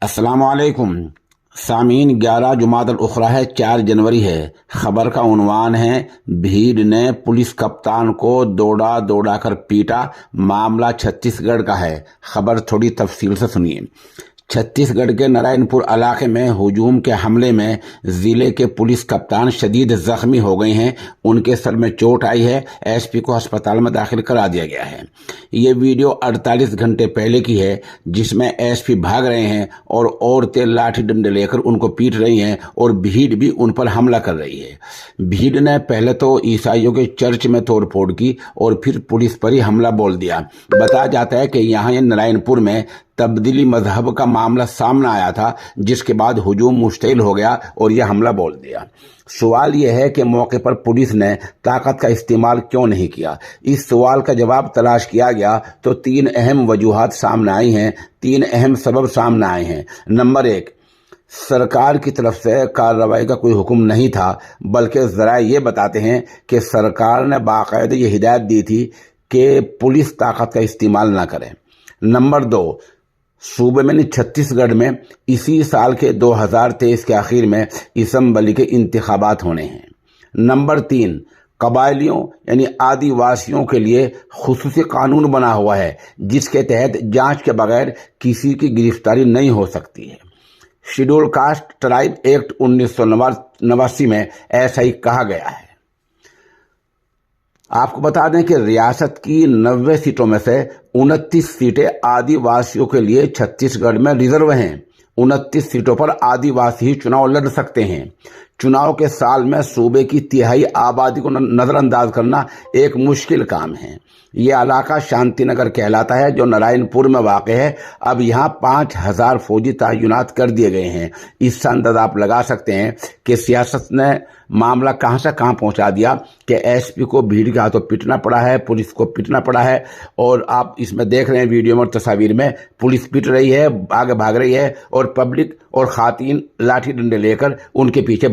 अस्सलामुअलैकुम सामीन 11 जुमाद अल उखरा है, 4 जनवरी है। खबर का उन्वान है, भीड़ ने पुलिस कप्तान को दौड़ा दौड़ा कर पीटा। मामला छत्तीसगढ़ का है। खबर थोड़ी तफसील से सुनिए। छत्तीसगढ़ के नारायणपुर इलाके में हुजूम के हमले में जिले के पुलिस कप्तान शदीद जख्मी हो गए हैं। उनके सर में चोट आई है। एसपी को अस्पताल में दाखिल करा दिया गया है। ये वीडियो 48 घंटे पहले की है, जिसमें एसपी भाग रहे हैं और औरतें लाठी डंडे लेकर उनको पीट रही हैं और भीड़ भी उन पर हमला कर रही है। भीड़ ने पहले तो ईसाइयों के चर्च में तोड़फोड़ की और फिर पुलिस पर ही हमला बोल दिया। बताया जाता है कि यहाँ नारायणपुर में तब्दीली मजहब का मामला सामने आया था, जिसके बाद हुजूम मुश्तइल हो गया और यह हमला बोल दिया। सवाल यह है कि मौके पर पुलिस ने ताकत का इस्तेमाल क्यों नहीं किया। इस सवाल का जवाब तलाश किया गया तो 3 अहम वजूहात सामने आई हैं, 3 अहम सबब सामने आए हैं। नंबर 1, सरकार की तरफ से कार्रवाई का कोई हुक्म नहीं था, बल्कि जरा ये बताते हैं कि सरकार ने बाकायदा ये हिदायत दी थी कि पुलिस ताकत का इस्तेमाल ना करे। नंबर 2, सूबे में छत्तीसगढ़ में इसी साल के 2023 के आखिर में असम्बली के इंतखाबात होने हैं। नंबर 3, कबायलियों यानी आदिवासियों के लिए खुसूसी कानून बना हुआ है, जिसके तहत जांच के बगैर किसी की गिरफ्तारी नहीं हो सकती है। शेड्यूल कास्ट ट्राइब एक्ट 1989 में ऐसा ही कहा गया है। आपको बता दें कि रियासत की 90 सीटों में से 29 सीटें आदिवासियों के लिए छत्तीसगढ़ में रिजर्व हैं। 29 सीटों पर आदिवासी ही चुनाव लड़ सकते हैं। चुनाव के साल में सूबे की तिहाई आबादी को नजरअंदाज करना एक मुश्किल काम है। ये इलाका शांतिनगर कहलाता है, जो नारायणपुर में वाक़ है। अब यहाँ 5000 फौजी तैनात कर दिए गए हैं। इससे अंदाजा आप लगा सकते हैं कि सियासत ने मामला कहाँ से कहाँ पहुँचा दिया कि एसपी को भीड़ के हाथों पीटना पड़ा है, पुलिस को पीटना पड़ा है। और आप इसमें देख रहे हैं वीडियो में, तस्वीर में, पुलिस पीट रही है, आगे भाग रही है और पब्लिक और खातीन लाठी डंडे लेकर उनके पीछे